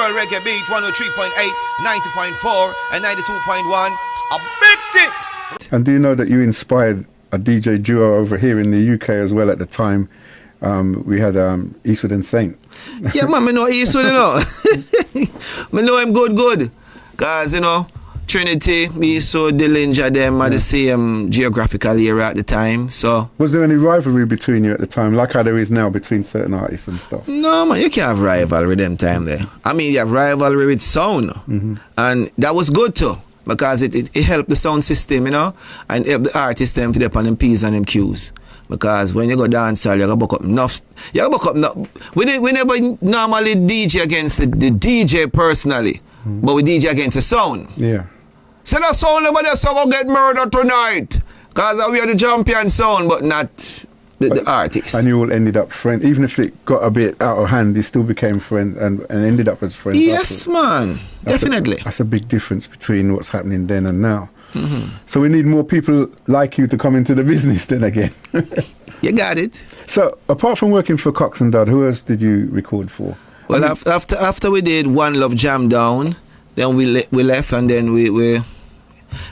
World Reggae Beat 103.8, 90.4, and 92.1. A big things. And do you know that you inspired a DJ duo over here in the UK as well at the time? We had Eastwood and Saint. Yeah, man, I know Eastwood, you know. I know him good. Because, you know, Trinity, Eastwood, Dillinger, them are the same geographical area at the time, so... Was there any rivalry between you at the time, like how there is now between certain artists and stuff? No, man, you can't have rivalry them time there. I mean, you have rivalry with sound, and that was good too, because it helped the sound system, you know, and help the artists them to dip on them P's and them Q's. Because when you go dancehall, you gotta buck up enough. We never normally DJ against the DJ personally, but we DJ against the sound. Yeah. So the sound over there, so go get murdered tonight. Because we are the champion sound, but not the artist. And you all ended up friends. Even if it got a bit out of hand, you still became friends and ended up as friends. Yes, man. Definitely. That's a big difference between what's happening then and now. So we need more people like you to come into the business then again. You got it. So apart from working for Cox and Dodd, who else did you record for? Well, after we did One Love Jam Down, then we left, and then we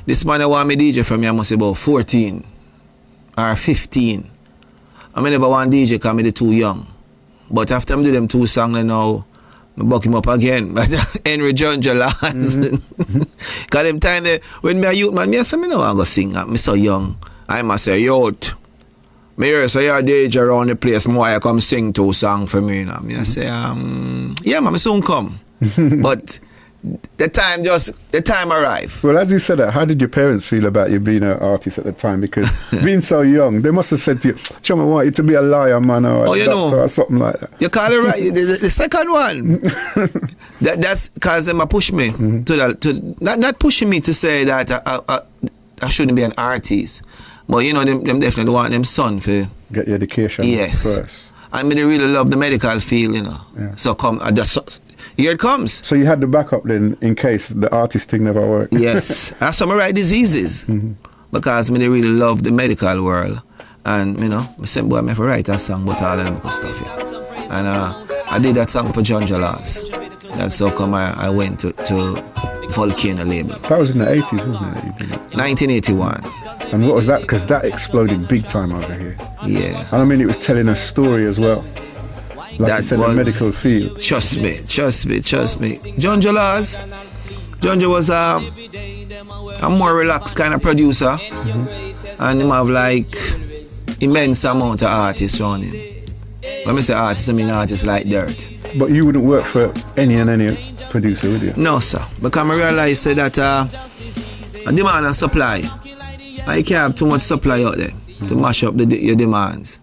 this man I want me DJ from me, I must say about 14 or 15. I never want DJ because I'm too young. But after I do them 2 songs now, I buck him up again. But Henry Junja last. Because them time there, when me a youth man, I say, I know I'm going to sing. I'm so young. I must say, youth. Me hear say you're DJ around the place, more I come sing 2 songs for me. You know? I say, yeah, man, I soon come. But the time arrived. Well, as you said that, how did your parents feel about you being an artist at the time? Because being so young, they must have said to you, Chum, I want you to be a liar, man, or a doctor, or something like that. You call it right. The second one. That's because they push me to not pushing me to say that I shouldn't be an artist. But, you know, them definitely want them son for... Get your education first. I mean, they really love the medical field, you know. Yeah. So here it comes. So you had the backup then, in case the artist thing never worked. Yes. I have some right diseases. Because they really love the medical world. And, you know, I said, boy, I have to write a song about all of them stuff. Yeah. And I did that song for John Jalas. That's how come I went to Volcano label. That was in the 80s, wasn't it? You did it? 1981. And what was that? Because that exploded big time over here. Yeah. And I mean, it was telling a story as well. Like I said, the medical field. Trust me. John Jalas was a more relaxed kind of producer. And he have like immense amount of artists around him. When I say artists, I mean artists like dirt. But you wouldn't work for any producer, would you? No, sir. Because I realized that demand and supply. I can't have too much supply out there to mash up your demands.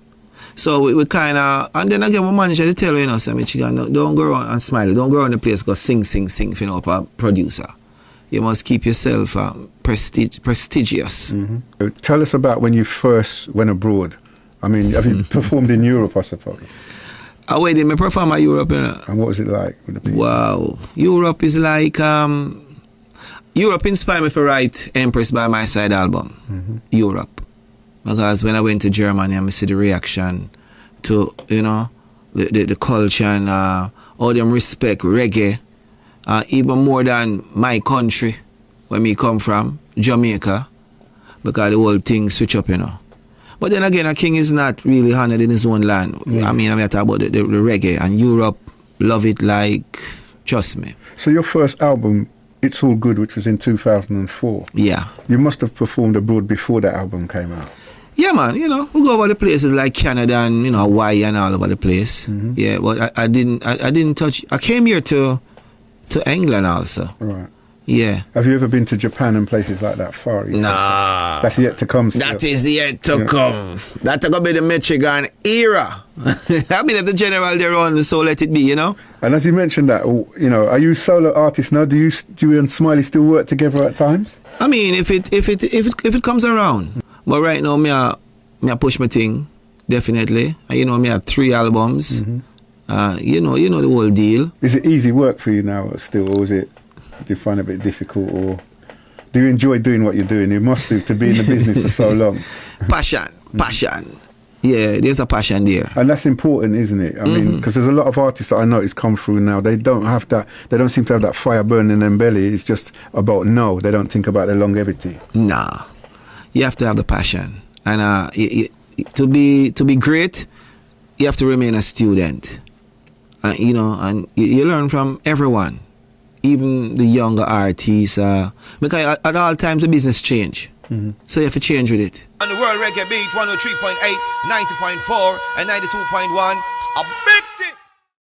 So we kind of, and then again, we manage to tell you, know, say, Michigan, don't go around and smile. Don't go around the place, go sing, you know, a producer. You must keep yourself prestigious. Tell us about when you first went abroad. I mean, have you performed in Europe, I suppose? Wait, did I perform in Europe? You know? And what was it like? Wow. Europe is like... Europe inspired me to write Empress by My Side album. Europe. Because when I went to Germany, I see the reaction to, you know, the culture and how them respect reggae, even more than my country, where me come from, Jamaica, because the whole thing switch up, you know. But then again, a king is not really honored in his own land. I mean, I'm talking about the reggae, and Europe love it like, trust me. So your first album, It's All Good, which was in 2004. Yeah. You must have performed abroad before that album came out. Yeah, man. You know, we go over the places like Canada and, you know, Hawaii and all over the place. Yeah, but I didn't touch. I came here to England also. Right. Yeah. Have you ever been to Japan and places like that far east? Nah. That's yet to come. Still. That is yet to come. That's going to be the Michigan era. I mean, if the general they're on, so let it be, you know. And as you mentioned that, you know, are you solo artists now? Do you and Smiley still work together at times? I mean, if it comes around. But right now, me I push my thing, definitely. And, you know, me have 3 albums. You know the whole deal. Is it easy work for you now still, or do you find it a bit difficult, or do you enjoy doing what you're doing? You must do to be in the business for so long. Passion. Yeah, there's a passion there. And that's important, isn't it? I mean, because there's a lot of artists that I notice come through now. They don't have that. They don't seem to have that fire burning in their belly. It's just about they don't think about the longevity. Nah, you have to have the passion, and to be great, you have to remain a student. You know, and you learn from everyone, even the younger artists. Because at all times the business change. So you have to change with it. On the World Reggae Beat 103.8, 90.4 and 92.1, a big